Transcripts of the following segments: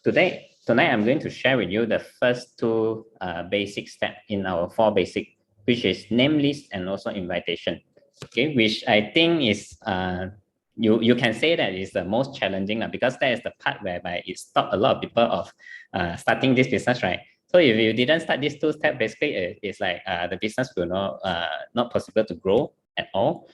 Tonight I'm going to share with you the first two basic steps in our four basic, which is name list and also invitation. Okay, which I think is you can say that is the most challenging because that is the part whereby it stopped a lot of people of starting this business, right? So if you didn't start these two steps, basically it's like the business will not possible to grow at all.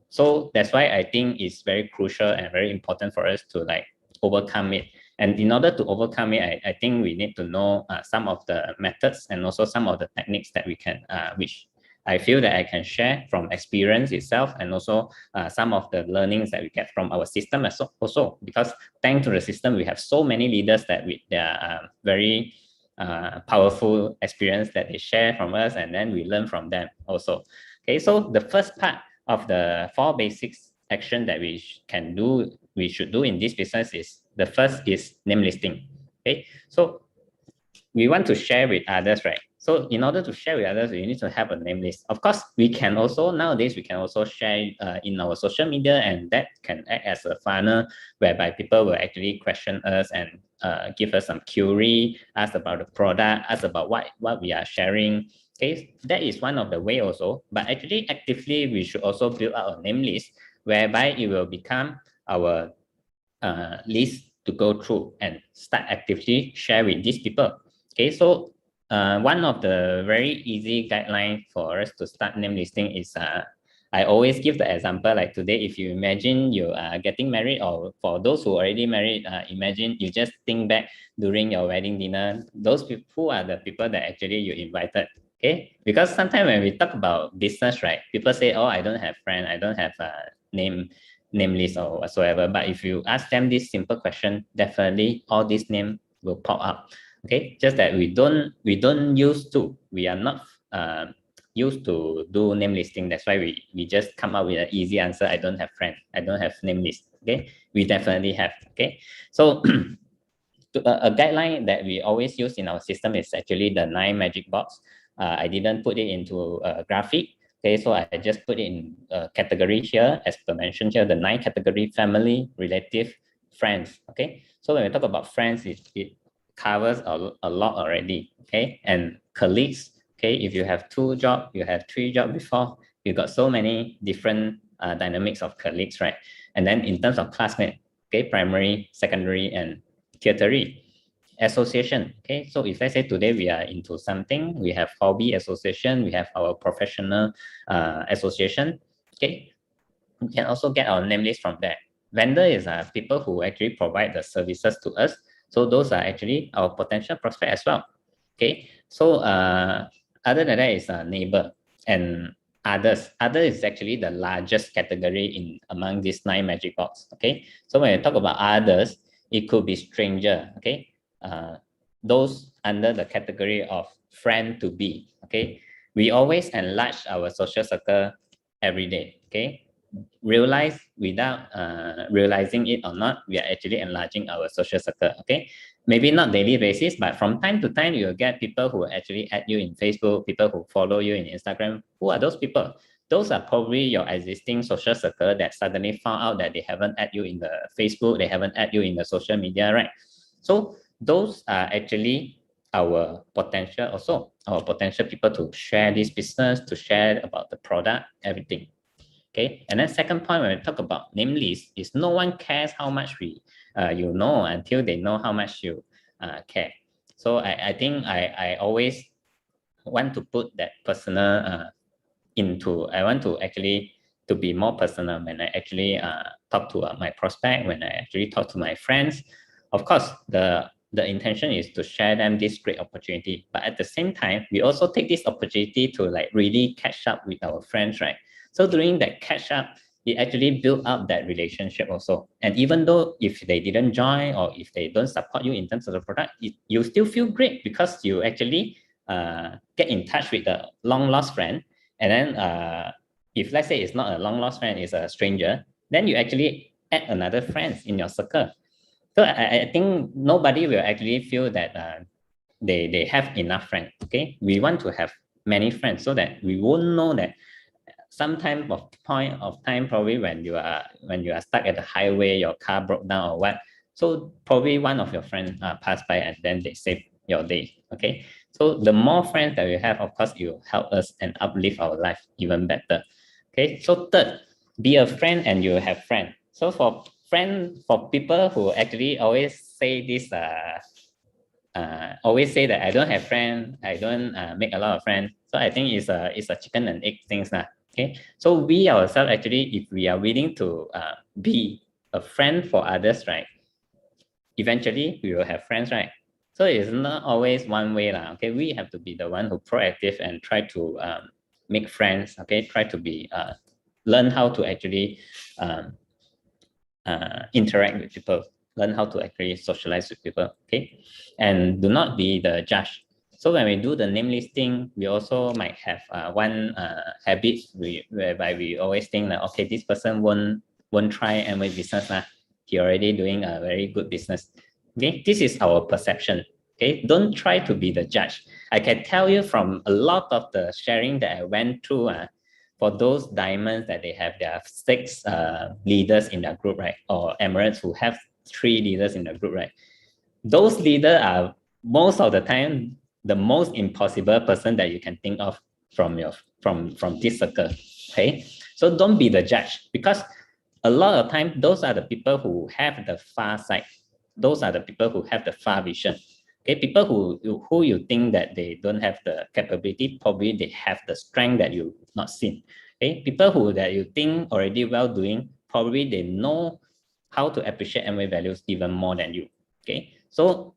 So that's why I think it's very crucial and very important for us to like overcome it. And in order to overcome it, I think we need to know some of the methods and also some of the techniques that we can, which I feel that I can share from experience itself, and also some of the learnings that we get from our system also, because thanks to the system, we have so many leaders that with their very powerful experience that they share from us, and then we learn from them also. Okay, so the first part of the four basics action that we should do in this business is the first is name listing. Okay, so we want to share with others, right? So in order to share with others, we need to have a name list. Of course, we can also nowadays we can also share in our social media, and that can act as a funnel whereby people will actually question us and give us some query, ask about the product, ask about what we are sharing. Okay, that is one of the way also. But actually, actively, we should also build out a name list whereby it will become our list to go through and start actively share with these people. Okay, so one of the very easy guidelines for us to start name listing is I always give the example like today, if you imagine you are getting married, or for those who already married, imagine you just think back during your wedding dinner, those people who are the people that actually you invited. Okay, because sometimes when we talk about business, right, people say, oh, I don't have friend, I don't have a name list or whatsoever. But if you ask them this simple question, definitely all these names will pop up. Okay, just that we don't we are not used to do name listing. That's why we just come up with an easy answer. I don't have friend, I don't have name list. Okay, we definitely have. Okay, so a guideline that we always use in our system is actually the 9 magic box. I didn't put it into a graphic. Okay, so I just put it in a category here, as per mentioned here, the 9 category: family, relative, friends. Okay, so when we talk about friends, it covers a lot already. Okay, and colleagues. Okay, if you have 2 jobs, you have 3 jobs before, you got so many different dynamics of colleagues, right? And then in terms of classmates, okay, primary, secondary, and tertiary. Association. Okay, so if let's say today we are into something, we have hobby association, we have our professional association. Okay, we can also get our name list from there. Vendor is people who actually provide the services to us, so those are actually our potential prospect as well. Okay, so other than that is neighbor and others. Is actually the largest category in among these 9 magic box. Okay, so when you talk about others, it could be stranger. Okay, those under the category of friend to be. Okay, we always enlarge our social circle every day. Okay, realize without realizing it or not, we are actually enlarging our social circle. Okay, maybe not daily basis, but from time to time you'll get people who actually add you in Facebook, people who follow you in Instagram. Who are those people? Those are probably your existing social circle that suddenly found out that they haven't add you in the Facebook, they haven't add you in the social media, right? So those are actually our potential also, our potential people to share this business, to share about the product, everything. Okay, and then second point when we talk about name list is no one cares how much you know until they know how much you care. So I think I always want to put that personal I want to actually to be more personal when I actually talk to my prospect, when I actually talk to my friends. Of course, the intention is to share them this great opportunity, but at the same time, we also take this opportunity to like really catch up with our friends, right? So during that catch up, it actually build up that relationship also. And even though if they didn't join or if they don't support you in terms of the product, you still feel great because you actually get in touch with a long lost friend. And then if let's say it's not a long lost friend, it's a stranger, then you actually add another friend in your circle. So I think nobody will actually feel that they have enough friends. Okay, we want to have many friends so that we won't know that some time of point of time, probably when you are stuck at the highway, your car broke down or what, So probably one of your friends pass by and then they save your day. Okay. So the more friends that we have, of course, it will help us and uplift our life even better. Okay. So third, be a friend and you have friends. So for people who actually always say this, always say that I don't have friends, I don't make a lot of friends. So I think it's a chicken and egg things now. Okay. So we ourselves actually, if we are willing to be a friend for others, right? Eventually we will have friends, right? So it's not always one way lah. Okay, we have to be the one who proactive and try to make friends. Okay, try to be learn how to actually interact with people, learn how to actually socialize with people. Okay, and do not be the judge. So when we do the name listing, we also might have one habit whereby we always think that okay, this person won't try Amway business lah. He already doing a very good business. Okay, this is our perception. Okay, don't try to be the judge. I can tell you from a lot of the sharing that I went through, for those diamonds that they have their 6 leaders in their group, right? Or emeralds who have 3 leaders in the group, right? Those leaders are most of the time the most impossible person that you can think of from this circle. Okay, so don't be the judge, because a lot of time those are the people who have the far sight. Those are the people who have the far vision. Okay, people who you think that they don't have the capability, probably they have the strength that you not seen. Okay, people who that you think already well doing, probably they know how to appreciate Amway values even more than you. Okay, so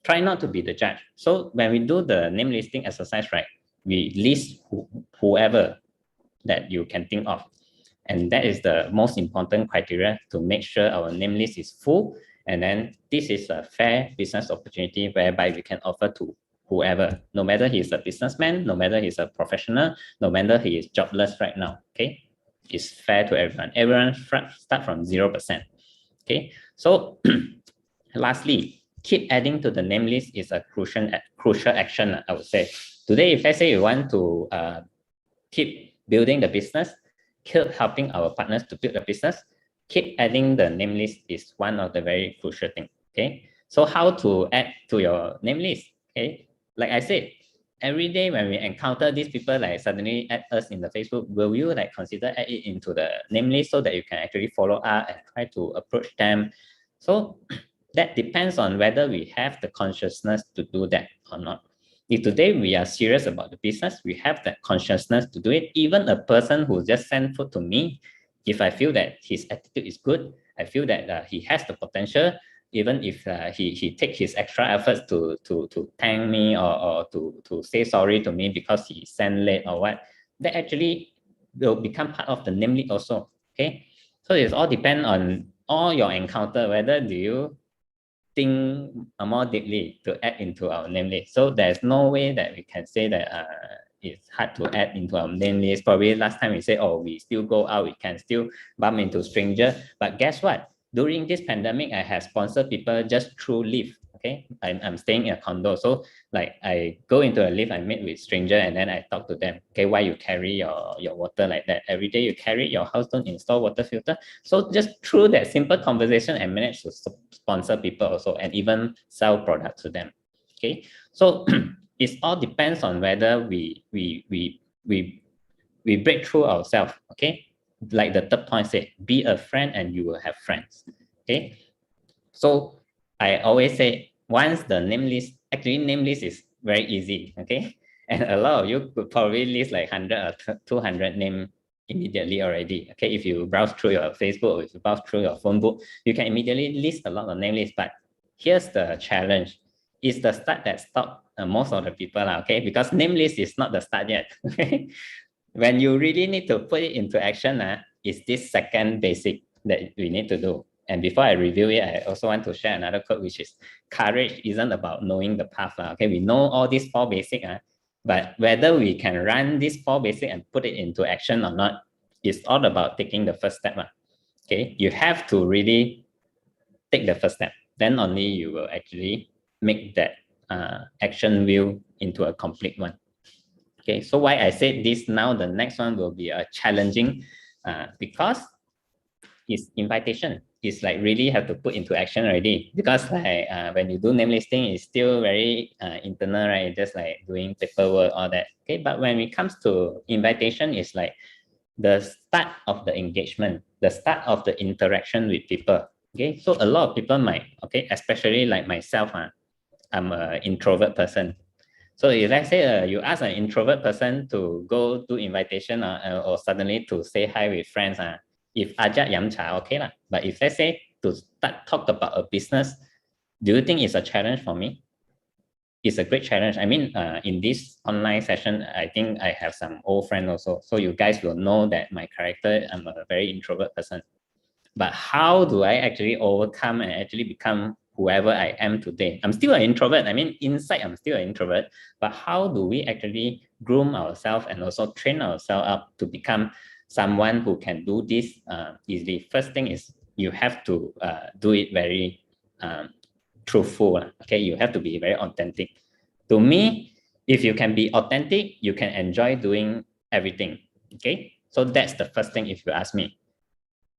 try not to be the judge. So when we do the name listing exercise, right, we list whoever that you can think of. And that is the most important criteria to make sure our name list is full. And then this is a fair business opportunity whereby we can offer to whoever, no matter he's a businessman, no matter he's a professional, no matter he is jobless right now. Okay, it's fair to everyone. Everyone start from 0%. Okay, so lastly, keep adding to the name list is a crucial action, I would say. Today, if let's say you want to keep building the business, keep helping our partners to build the business, keep adding the name list is one of the very crucial things. Okay, so how to add to your name list? Okay, like I said, every day when we encounter these people like suddenly add us in the Facebook, will you like consider add it into the name list so that you can actually follow up and try to approach them? So that depends on whether we have the consciousness to do that or not. If today we are serious about the business, we have that consciousness to do it. Even a person who just sent food to me, if I feel that his attitude is good, I feel that he has the potential, even if he take his extra efforts to thank me or to say sorry to me because he sent late or what, that actually will become part of the name list also. Okay, so it's all depend on all your encounter, whether do you think more deeply to add into our name list. So there's no way that we can say that it's hard to add into our name list. Probably last time we say, oh, we still go out, we can still bump into stranger. But guess what? During this pandemic, I have sponsored people just through Lyft. Okay, I'm staying in a condo. So like I go into a lift, I meet with stranger and then I talk to them. Okay, why you carry your water like that? Every day you carry, your house don't install water filter. So just through that simple conversation, I managed to sponsor people also and even sell products to them. Okay, so it all depends on whether we break through ourselves. Okay, like the third point said, be a friend and you will have friends. Okay, so I always say once the name list, actually name list is very easy. Okay, and a lot of you could probably list like 100 or 200 name immediately already. Okay, if you browse through your Facebook or if you browse through your phone book, you can immediately list a lot of name lists. But here's the challenge: is the start that stop most of the people. Okay, because name list is not the start yet. Okay, when you really need to put it into action, is this second basic that we need to do. And before I review it, I also want to share another quote, which is courage isn't about knowing the path. Okay, we know all these 4 basic, but whether we can run these 4 basic and put it into action or not, it's all about taking the first step. Okay, you have to really take the first step. Then only you will actually make that action wheel into a complete one. Okay, so why I said this now, the next one will be a challenging because it's invitation. it's like really have to put into action already, because like when you do name listing, it's still very internal, right? Just like doing paperwork, all that. Okay, but when it comes to invitation, it's like the start of the engagement, the start of the interaction with people. Okay, so a lot of people might, okay, especially like myself, I'm an introvert person. So if let's say you ask an introvert person to go do invitation or suddenly to say hi with friends, if ajak yam cha, okay lah. But if let's say to start talk about a business, do you think it's a challenge for me? It's a great challenge. I mean, in this online session, I think I have some old friends also. So you guys will know that my character, I'm a very introvert person. But how do I actually overcome and actually become whoever I am today? I'm still an introvert. I mean, inside, I'm still an introvert. But how do we actually groom ourselves and also train ourselves up to become someone who can do this easily? First thing is you have to do it very truthful. Okay, you have to be very authentic. To me, if you can be authentic, you can enjoy doing everything. Okay, so that's the first thing if you ask me.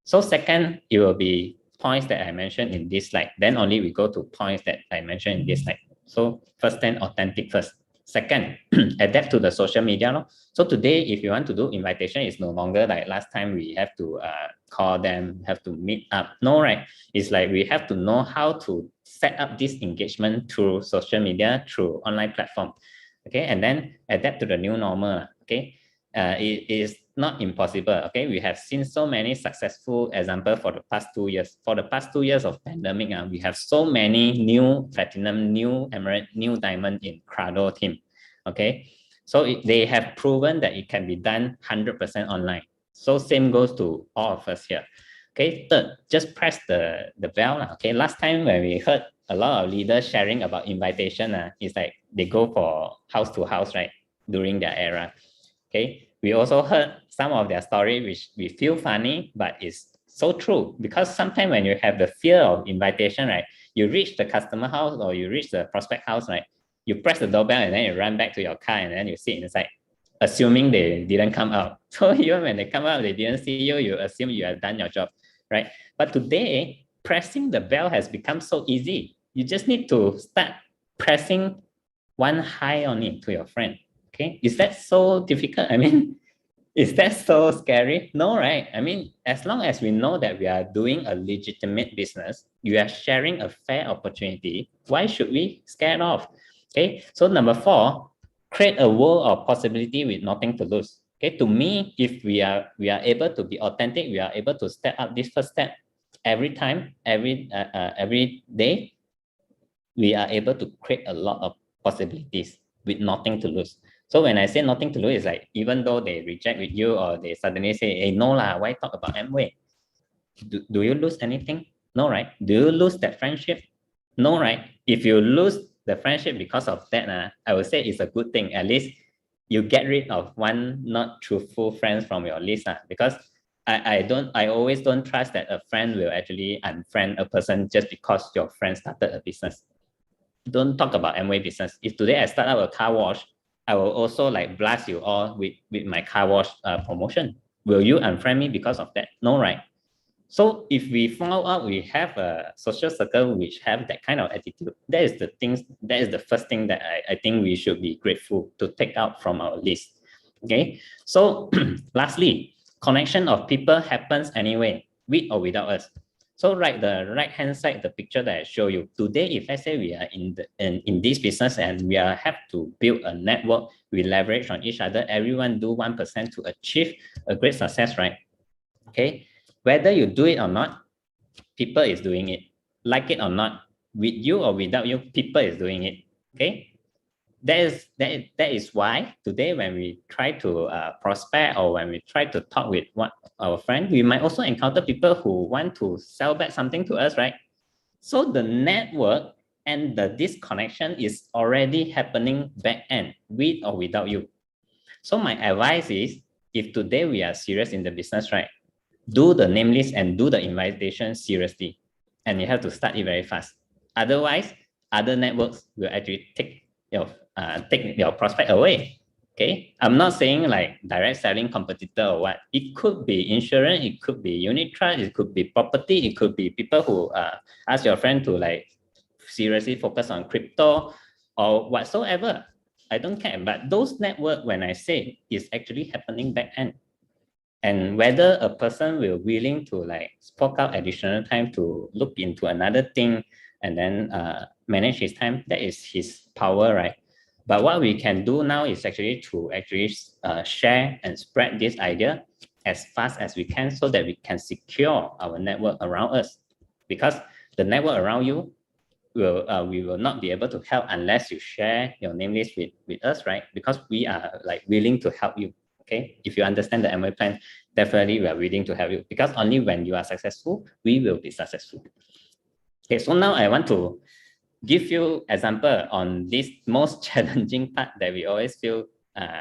So second, it will be points that I mentioned in this slide. Then only we go to points that I mentioned in this slide. So first, then authentic first. Second, adapt to the social media. So today, if you want to do invitation, it's no longer like last time we have to call them, have to meet up. No, right? It's like we have to know how to set up this engagement through social media, through online platform. Okay, and then adapt to the new normal. Okay, it is not impossible. Okay, we have seen so many successful examples for the past 2 years. For the past 2 years of pandemic, we have so many new platinum, new emerald, new diamond in Crado team. Okay, so they have proven that it can be done 100% online. So same goes to all of us here. Okay, third, just press the bell. Okay, last time when we heard a lot of leaders sharing about invitation, it's like they go for house to house, right, during their era. Okay, we also heard some of their story which we feel funny, but it's so true, because sometimes when you have the fear of invitation, right, you reach the customer house or you reach the prospect house, right, you press the doorbell and then you run back to your car and then you sit inside, assuming they didn't come out. So even when they come out, they didn't see you, you assume you have done your job, right? But today, pressing the bell has become so easy. You just need to start pressing one hi on it to your friend. Okay, is that so difficult? I mean, is that so scary? No, right? I mean, as long as we know that we are doing a legitimate business, we are sharing a fair opportunity, why should we scare off? Okay, so number 4, create a world of possibility with nothing to lose. Okay, to me, if we are able to be authentic, we are able to step up this first step every time, every day, we are able to create a lot of possibilities with nothing to lose. So when I say nothing to lose, it's like even though they reject with you or they suddenly say, hey, no lah, why talk about Amway? Do you lose anything? No, right? Do you lose that friendship? No, right? If you lose the friendship because of that, I would say it's a good thing. At least you get rid of one not truthful friends from your list. Because I always don't trust that a friend will actually unfriend a person just because your friend started a business. Don't talk about Amway business. If today I start up a car wash, I will also like blast you all with my car wash promotion. Will you unfriend me because of that? No, right? So if we found out we have a social circle which have that kind of attitude, that is the first thing that I think we should be grateful to take out from our list. Okay. So lastly, connection of people happens anyway, with or without us. So the right hand side, the picture that I show you today, if let's say we are in this business and we have to build a network, we leverage on each other, everyone do 1% to achieve a great success, right? Okay, whether you do it or not, people is doing it. Like it or not, with you or without you, people is doing it. Okay, that is why today when we try to prospect or when we try to talk with our friend, we might also encounter people who want to sell back something to us, right? So the network and the disconnection is already happening back end, with or without you. So my advice is, if today we are serious in the business, right, do the name list and do the invitation seriously, and you have to start it very fast. Otherwise, other networks will actually take your prospect away. Okay, I'm not saying like direct selling competitor or what. It could be insurance, it could be unit trust, it could be property, it could be people who ask your friend to like seriously focus on crypto or whatsoever. I don't care. But those network, when I say, is actually happening back end. And whether a person will willing to like fork out additional time to look into another thing and then manage his time, that is his power, right? But what we can do now is actually to actually share and spread this idea as fast as we can so that we can secure our network around us. Because the network around you we will not be able to help unless you share your name list with us, right? Because we are like willing to help you. Okay, if you understand the MOA plan, definitely we are willing to help you, because only when you are successful, we will be successful. Okay, so now I want to give you example on this most challenging part that we always feel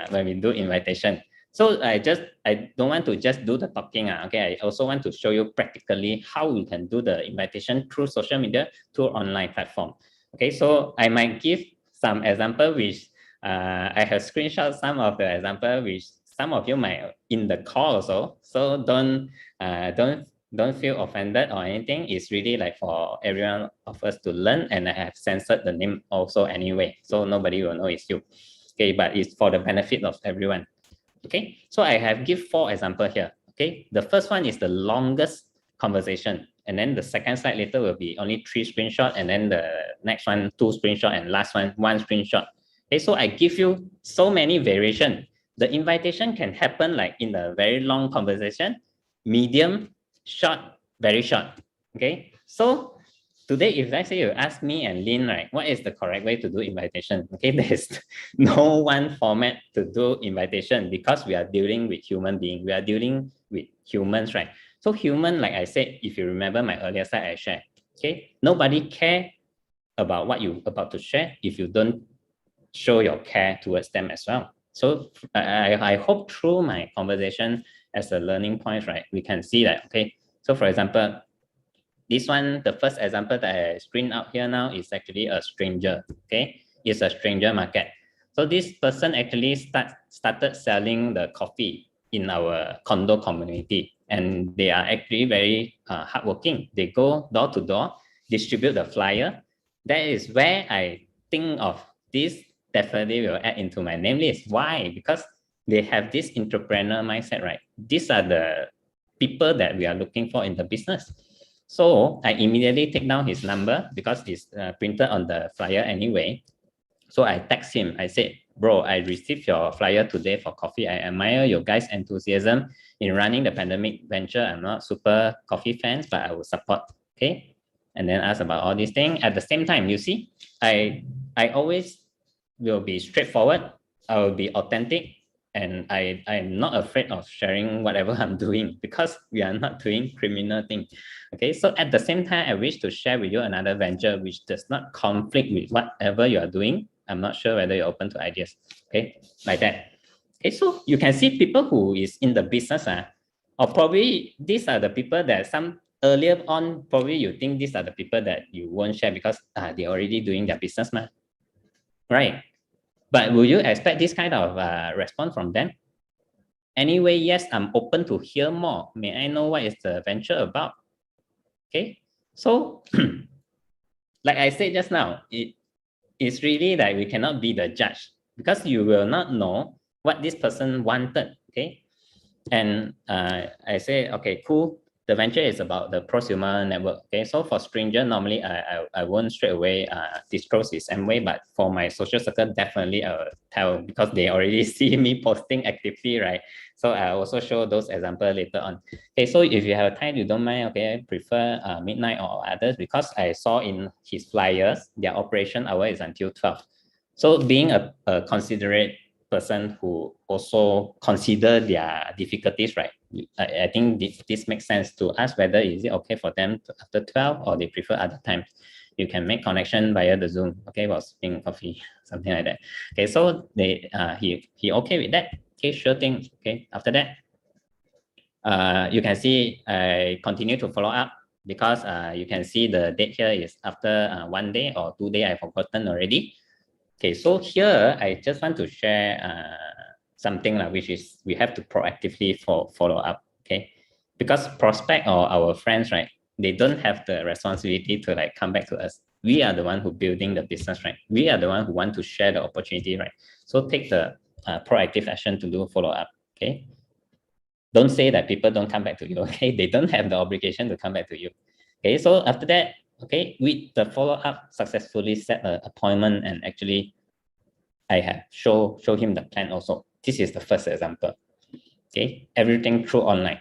when we do invitation. So I don't want to just do the talking. Okay, I also want to show you practically how we can do the invitation through social media, through online platform. Okay, so I might give some example which I have screenshot some of the example which some of you might in the call also. So don't feel offended or anything. It's really like for everyone of us to learn, and I have censored the name also anyway, so nobody will know it's you. Okay, but it's for the benefit of everyone. Okay, so I have give 4 examples here. Okay, the first one is the longest conversation, and then the second slide later will be only 3 screenshots, and then the next one 2 screenshots, and last one 1 screenshot. Okay, so I give you so many variation. The invitation can happen like in a very long conversation, medium, short, very short. Okay, so today, if let's say you ask me and Lin, right, what is the correct way to do invitation? Okay, there's no one format to do invitation because we are dealing with human beings. We are dealing with humans, right? So human, like I said, if you remember my earlier slide I shared, okay, nobody care about what you about to share if you don't show your care towards them as well. So I hope through my conversation as a learning point, right, we can see that, okay, so for example, this one, the first example that I screen out here now is actually a stranger, okay? It's a stranger market. So this person actually started selling the coffee in our condo community, and they are actually very hardworking. They go door to door, distribute the flyer. That is where I think of this definitely will add into my name list. Why? Because they have this entrepreneur mindset, right? These are the people that we are looking for in the business. So I immediately take down his number because it's printed on the flyer anyway. So I text him. I said, bro, I received your flyer today for coffee. I admire your guys' enthusiasm in running the pandemic venture. I'm not super coffee fans, but I will support. Okay. And then ask about all these things. At the same time, you see, I always will be straightforward. I will be authentic. And I'm not afraid of sharing whatever I'm doing because we are not doing criminal thing. Okay, so at the same time, I wish to share with you another venture which does not conflict with whatever you are doing. I'm not sure whether you're open to ideas. Okay, like that. Okay, so you can see people who is in the business, or probably these are the people that some earlier on, probably you think these are the people that you won't share because they're already doing their business, right? But will you expect this kind of response from them? Anyway, yes, I'm open to hear more. May I know what is the venture about? Okay, so like I said just now, it's really that we cannot be the judge because you will not know what this person wanted. Okay, and I say, okay, cool. The venture is about the prosumer network. Okay, so for stranger, normally I won't straight away disclose his MWay, but for my social circle, definitely I will tell because they already see me posting actively, right? So I also show those examples later on. Okay, so if you have time, you don't mind, okay, I prefer midnight or others because I saw in his flyers, their operation hour is until 12. So being a considerate person who also consider their difficulties, right? I think this makes sense to ask whether is it okay for them to, after 12 or they prefer other times. You can make connection via the Zoom, okay, while sipping coffee, something like that. Okay, so he okay with that. Okay, sure thing. Okay, after that, you can see I continue to follow up because you can see the date here is after 1 day or 2 days, I've forgotten already. Okay, so here I just want to share something which is we have to proactively follow up, okay? Because prospect or our friends, right, they don't have the responsibility to like come back to us. We are the one who building the business, right? We are the one who want to share the opportunity, right? So take the proactive action to do follow up, okay? Don't say that people don't come back to you, okay? They don't have the obligation to come back to you. Okay, so after that, okay, with the follow-up, successfully set an appointment, and actually I have show him the plan also. This is the first example. Okay, everything through online.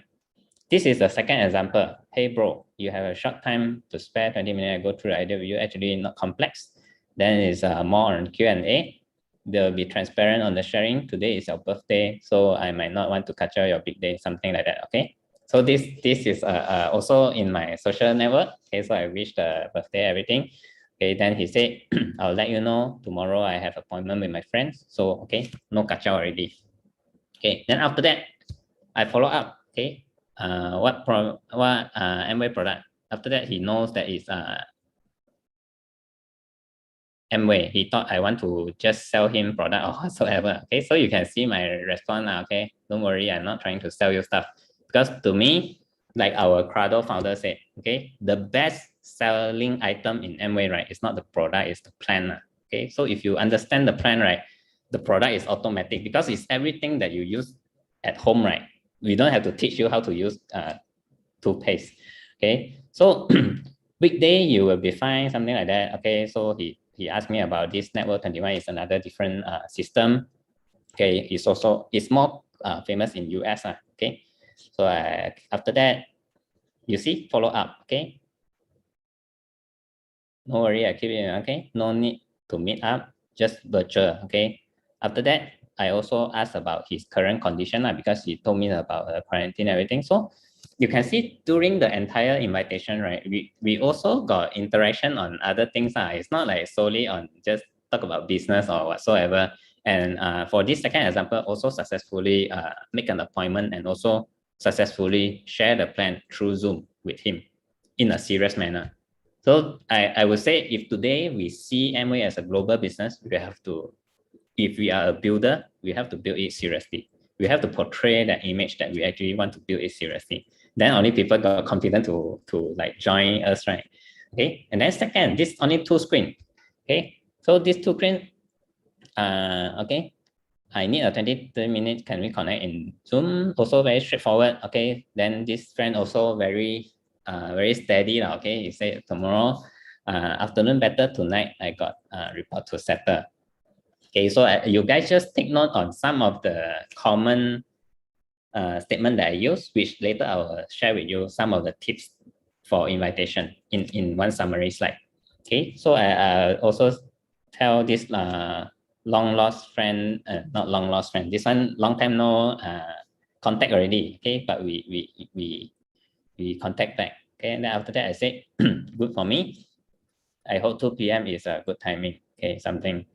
This is the second example. Hey bro, you have a short time to spare 20 minutes, I go through the idea with you, actually not complex. Then it's more on Q&A. They'll be transparent on the sharing. Today is your birthday, so I might not want to capture your big day, something like that, okay? So this is also in my social network. Okay, so I wish the birthday, everything. Okay, then he said, I'll let you know tomorrow I have appointment with my friends. So, okay, no capture already. Okay, then after that, I follow up, okay? What Amway product? After that, he knows that it's Amway. He thought I want to just sell him product or whatsoever. Okay, so you can see my response now. Okay, don't worry, I'm not trying to sell you stuff, because to me, like our Crado founder said, okay, the best selling item in Amway, right, it's not the product, it's the plan. Okay, so if you understand the plan, right, the product is automatic because it's everything that you use at home, right? We don't have to teach you how to use toothpaste. Okay, so weekday you will be fine, something like that. Okay, so he asked me about this network 21 is another different system. Okay, it's more famous in US. Okay, so after that, you see, follow up. Okay, no worry, I keep it. Okay, no need to meet up, just virtual. Okay, after that, I also asked about his current condition because he told me about quarantine and everything. So you can see during the entire invitation, right, we also got interaction on other things. It's not like solely on just talk about business or whatsoever. And for this second example, also successfully make an appointment and also successfully share the plan through Zoom with him in a serious manner. So I would say if today we see Amway as a global business, we have to, if we are a builder, we have to build it seriously. We have to portray that image that we actually want to build it seriously. Then only people got confident to like join us, right? Okay, and then second, this only two screen. Okay, so this two screen, okay, I need a 30 minutes. Can we connect in Zoom? Also very straightforward. Okay, then this friend also very steady. Okay, he said tomorrow afternoon better, tonight I got report to settle. Okay, so you guys just take note on some of the common statement that I use, which later I will share with you some of the tips for invitation in one summary slide. Okay, so I also tell this long lost friend, not long lost friend, this one long time no contact already. Okay, but we contact back. Okay, and then after that I say good for me. I hope 2 p.m. is a good timing. Okay, something.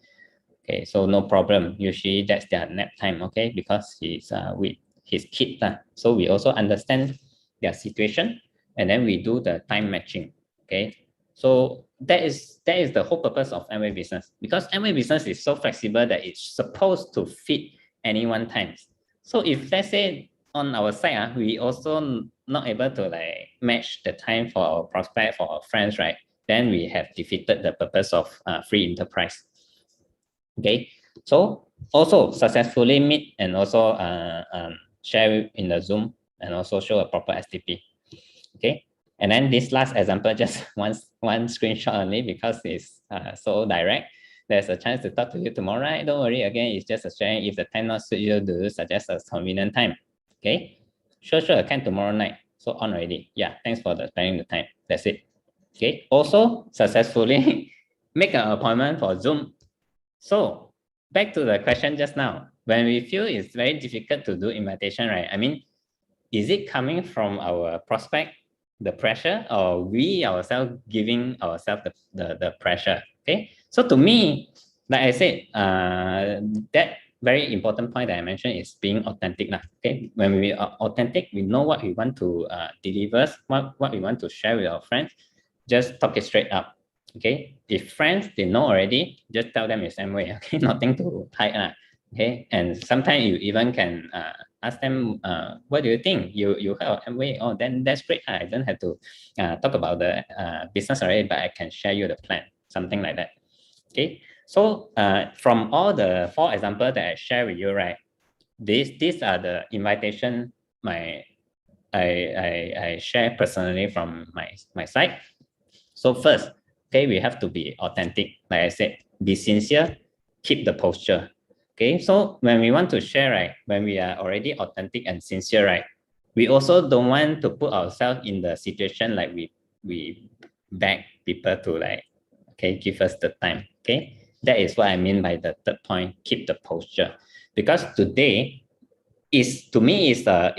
Okay, so no problem. Usually that's their nap time. Okay, because he's with his kid. So we also understand their situation, and then we do the time matching. Okay, so that is the whole purpose of Amway business, because Amway business is so flexible that it's supposed to fit anyone times. So if let's say on our side, we also not able to like match the time for our prospect, for our friends, right? Then we have defeated the purpose of free enterprise. Okay, so also successfully meet and also share in the Zoom and also show a proper STP. Okay, and then this last example, just one screenshot only because it's so direct. There's a chance to talk to you tomorrow, right? Don't worry, again, it's just a sharing. If the time not suit you, do suggest a convenient time. Okay, sure, I can tomorrow night. So on already. Yeah, thanks for spending the time. That's it. Okay, also successfully make an appointment for Zoom. So back to the question just now, when we feel it's very difficult to do invitation, right? I mean, is it coming from our prospect, the pressure, or we ourselves giving ourselves the pressure? Okay, so to me, like I said, that very important point that I mentioned is being authentic. Okay, when we are authentic, we know what we want to deliver, what we want to share with our friends. Just talk it straight up. Okay, if friends they know already, just tell them it's Amway. Okay, nothing to hide. Okay, and sometimes you even can ask them, what do you think? You heard of Amway? Oh, then that's great. I don't have to talk about the business already, but I can share you the plan, something like that. Okay, so from all the 4 examples that I share with you, right? These are the invitation I share personally from my side. So first, okay, we have to be authentic. Like I said, be sincere, keep the posture. Okay, so when we want to share, right, when we are already authentic and sincere, right, we also don't want to put ourselves in the situation like we beg people to like, okay, give us the time. Okay, that is what I mean by the third point, keep the posture. Because today is to me is a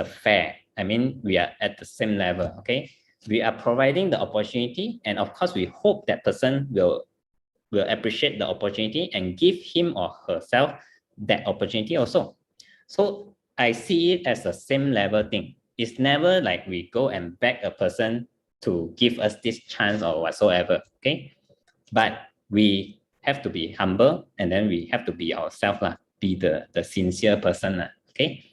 fair. I mean, we are at the same level. Okay, we are providing the opportunity, and of course, we hope that person will appreciate the opportunity and give him or herself that opportunity also. So I see it as a same level thing. It's never like we go and beg a person to give us this chance or whatsoever. Okay, but we have to be humble, and then we have to be ourselves, be the sincere person. Okay,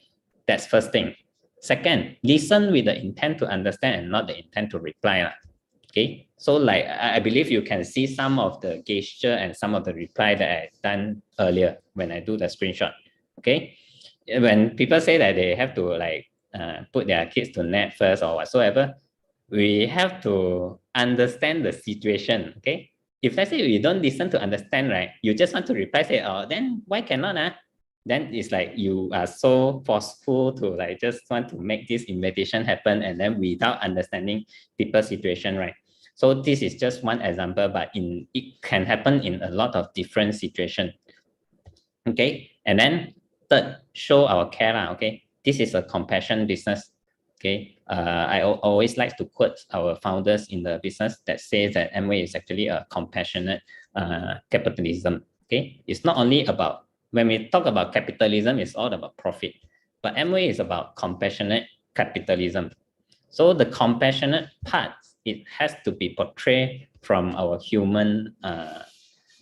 that's first thing. Second, listen with the intent to understand and not the intent to reply. Okay, so like I believe you can see some of the gesture and some of the reply that I done earlier when I do the screenshot. Okay, when people say that they have to like put their kids to net first or whatsoever, we have to understand the situation. Okay, if let's say you don't listen to understand, right, you just want to reply, say, oh, then why cannot? Then it's like you are so forceful to like just want to make this invitation happen, and then without understanding people's situation, right? So this is just one example, but it can happen in a lot of different situations. Okay, and then third, show our care. Okay, this is a compassion business. Okay, I always like to quote our founders in the business that says that Amway is actually a compassionate capitalism. Okay, it's not only about, when we talk about capitalism, it's all about profit, but Amway is about compassionate capitalism. So the compassionate part, it has to be portrayed from our human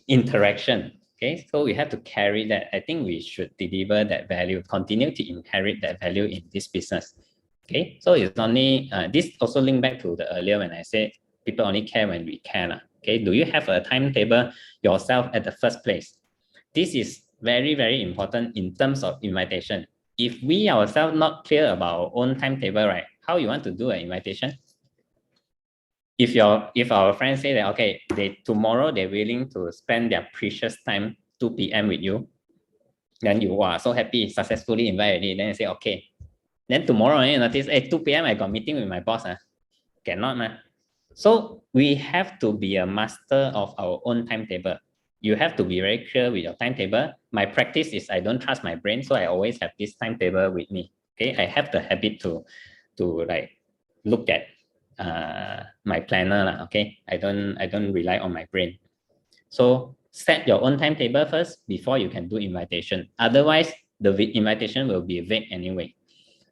interaction. Okay, so we have to carry that. I think we should deliver that value, continue to inherit that value in this business. Okay, so it's only this also link back to the earlier when I said people only care when we care. Okay, do you have a timetable yourself at the first place? This is very, very important in terms of invitation. If we ourselves not clear about our own timetable, right, how you want to do an invitation? If our friends say that, okay, tomorrow they're willing to spend their precious time 2 p.m. with you, then you are so happy, successfully invited, then you say, okay. Then tomorrow you notice, hey, 2 p.m. I got meeting with my boss. Cannot. So we have to be a master of our own timetable. You have to be very clear with your timetable. My practice is I don't trust my brain, so I always have this timetable with me. Okay, I have the habit to like look at my planner. Okay, I don't rely on my brain. So set your own timetable first before you can do invitation. Otherwise, the invitation will be vague anyway.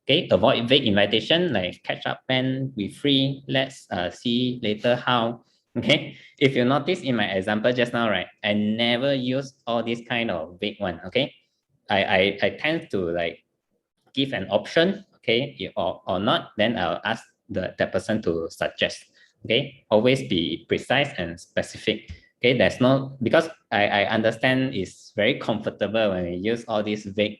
Okay, avoid vague invitation like catch up when we free. Let's see later how. Okay, if you notice in my example just now, right, I never use all these kind of vague one. Okay, I tend to like give an option. Okay, or not, then I'll ask that person to suggest. Okay, always be precise and specific. Okay, there's no, because I understand it's very comfortable when we use all these vague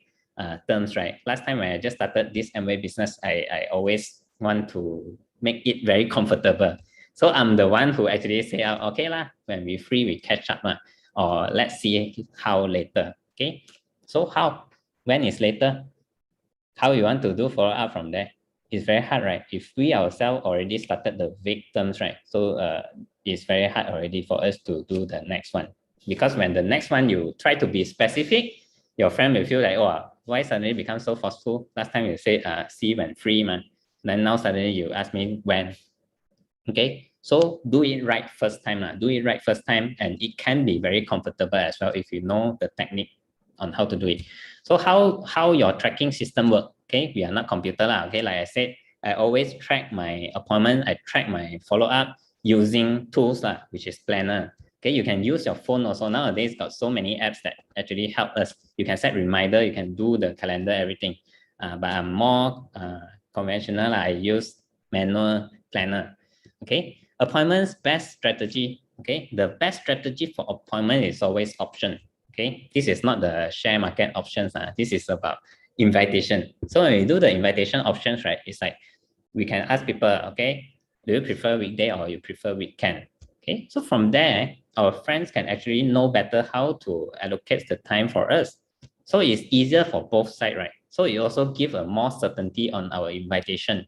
terms, right? Last time when I just started this Amway business, I always want to make it very comfortable. So I'm the one who actually say, okay lah, when we free, we catch up, or let's see how later. Okay, so how, when is later? How you want to do follow up from there? It's very hard, right? If we ourselves already started the vague terms, right? So it's very hard already for us to do the next one. Because when the next one you try to be specific, your friend will feel like, oh, why suddenly become so forceful? Last time you say see when free, man. Then now suddenly you ask me when. Okay, so do it right first time. Do it right first time, and it can be very comfortable as well if you know the technique on how to do it. So how your tracking system work? Okay, we are not computer lah. Okay, like I said, I always track my appointment. I track my follow up using tools lah, which is planner. Okay, you can use your phone also. Nowadays, got so many apps that actually help us. You can set reminder, you can do the calendar, everything. But I'm more conventional. I use manual planner. Okay, appointments best strategy. Okay, the best strategy for appointment is always option. Okay, this is not the share market options. This is about invitation. So when we do the invitation options, right, it's like we can ask people, okay, do you prefer weekday or you prefer weekend? Okay, so from there, our friends can actually know better how to allocate the time for us. So it's easier for both sides, right? So it also gives a more certainty on our invitation.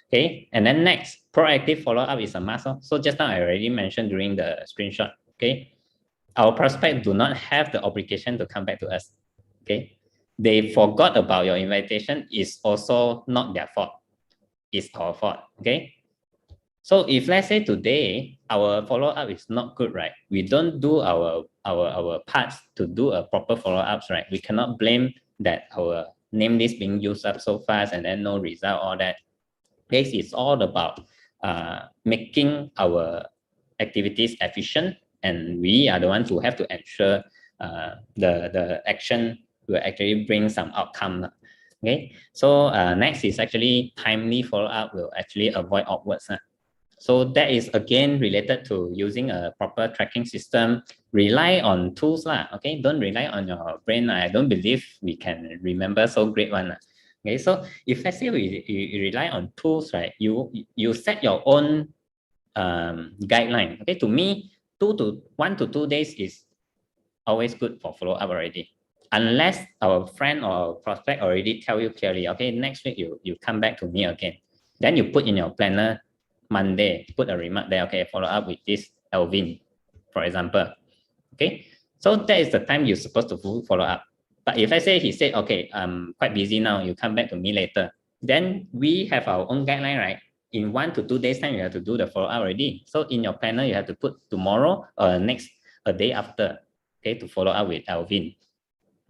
Okay, and then next, proactive follow-up is a must. So just now I already mentioned during the screenshot. Okay, our prospects do not have the obligation to come back to us. Okay, they forgot about your invitation is also not their fault. It's our fault. Okay, so if let's say today our follow-up is not good, right? We don't do our parts to do a proper follow-ups, right? We cannot blame that our name list being used up so fast and then no result, all that. This is all about making our activities efficient, and we are the ones who have to ensure the action will actually bring some outcome. Okay, so next is actually timely follow-up will actually avoid awkward. So that is again related to using a proper tracking system. Rely on tools okay, don't rely on your brain. I don't believe we can remember so great one. Okay, so if let's say we rely on tools, right, you set your own guideline. Okay, to me, 1 to 2 days is always good for follow up already, unless our friend or prospect already tell you clearly, okay, next week you come back to me again, then you put in your planner Monday, put a remark there, okay, follow up with this Alvin, for example. Okay, so that is the time you're supposed to follow up. But if I say he said, okay, I'm quite busy now, you come back to me later, then we have our own guideline, right? In 1 to 2 days time, you have to do the follow up already. So in your planner, you have to put tomorrow or next a day after, okay, to follow up with Alvin.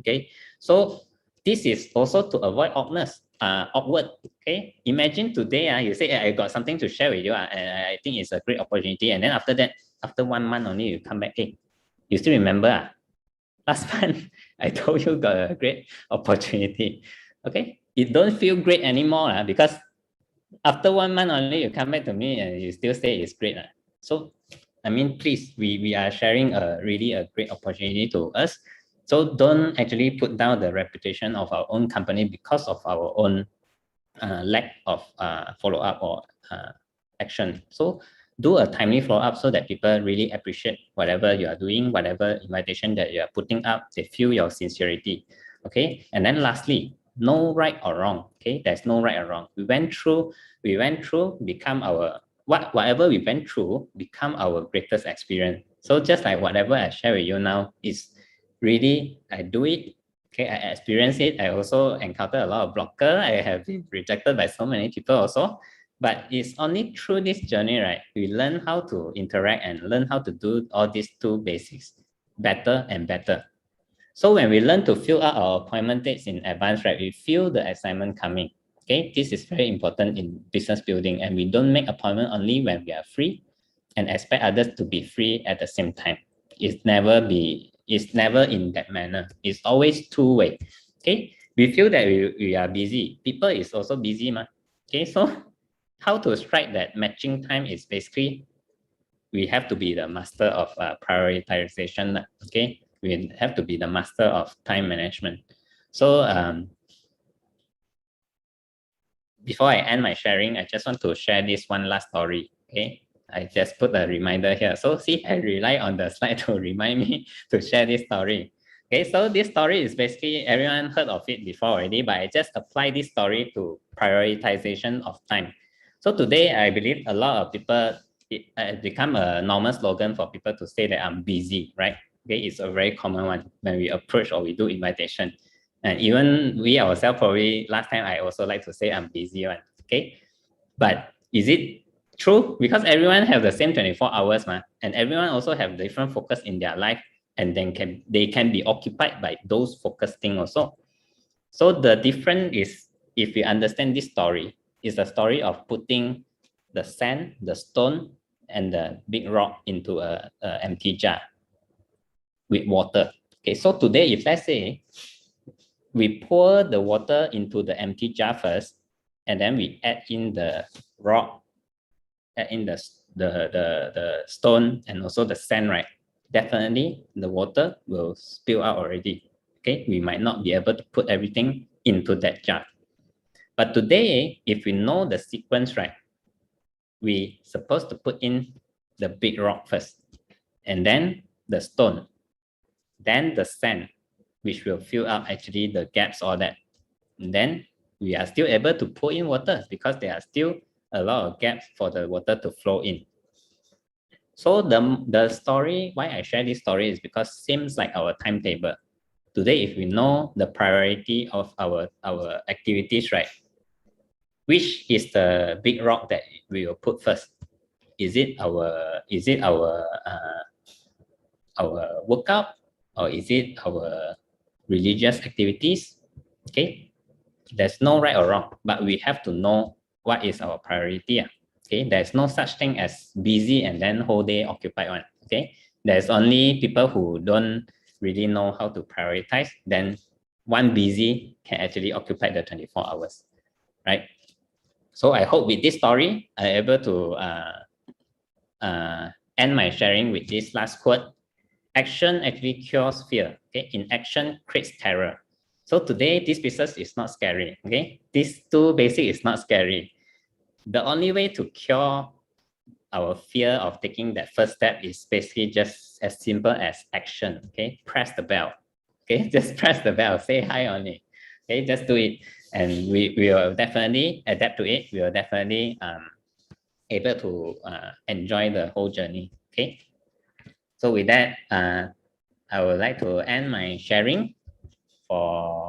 Okay, so this is also to avoid awkward. Okay, imagine today you say, I got something to share with you, and I think it's a great opportunity, and then after that, after 1 month only, you come back, hey, you still remember last month I told you got a great opportunity. Okay, it don't feel great anymore because after 1 month only you come back to me and you still say it's great. So I mean, please, we are sharing really a great opportunity to us. So don't actually put down the reputation of our own company because of our own lack of follow-up or action. So do a timely follow-up so that people really appreciate whatever you are doing, whatever invitation that you are putting up, they feel your sincerity. Okay, and then lastly, no right or wrong. Okay, there's no right or wrong. We went through, become our whatever we went through become our greatest experience. So just like whatever I share with you now is really, I do it. Okay, I experienced it. I also encountered a lot of blocker. I have been rejected by so many people also. But it's only through this journey, right, we learn how to interact and learn how to do all these two basics better and better. So when we learn to fill out our appointment dates in advance, right, we feel the excitement coming. Okay, this is very important in business building, and we don't make appointment only when we are free and expect others to be free at the same time. It's never in that manner. It's always two-way. Okay, we feel that we are busy. People is also busy, okay, so how to strike that matching time is basically we have to be the master of prioritization. Okay, we have to be the master of time management. So before I end my sharing, I just want to share this one last story. Okay, I just put a reminder here. So see, I rely on the slide to remind me to share this story. Okay, so this story is basically everyone heard of it before already, but I just apply this story to prioritization of time. So today, I believe a lot of people, it has become a normal slogan for people to say that I'm busy, right? Okay, it's a very common one when we approach or we do invitation. And even we ourselves, probably last time I also like to say I'm busy one. Okay, but is it true? Because everyone have the same 24 hours, and everyone also have different focus in their life, and then they can be occupied by those focus things also. So the difference is, if you understand this story, is the story of putting the sand, the stone, and the big rock into a empty jar. with water. Okay, so today, if let's say we pour the water into the empty jar first, and then we add in the rock, add in the stone and also the sand, right? Definitely the water will spill out already. Okay, we might not be able to put everything into that jar. But today, if we know the sequence, right, we supposed to put in the big rock first, and then the stone, then the sand, which will fill up actually the gaps, all that. And then we are still able to pour in water because there are still a lot of gaps for the water to flow in. So the story, why I share this story is because seems like our timetable. Today, if we know the priority of our activities, right? Which is the big rock that we will put first? Is it our workout, or is it our religious activities? Okay, there's no right or wrong, but we have to know what is our priority. Okay, there's no such thing as busy and then whole day occupied one. Okay, there's only people who don't really know how to prioritize. Then one busy can actually occupy the 24 hours, right? So I hope with this story, I'm able to end my sharing with this last quote. Action actually cures fear. Okay, inaction creates terror. So today, this business is not scary. Okay, these two basic is not scary. The only way to cure our fear of taking that first step is basically just as simple as action. Okay, press the bell. Okay, just press the bell. Say hi on it. Okay, just do it, and we will definitely adapt to it. We will definitely able to enjoy the whole journey. Okay, so with that, I would like to end my sharing for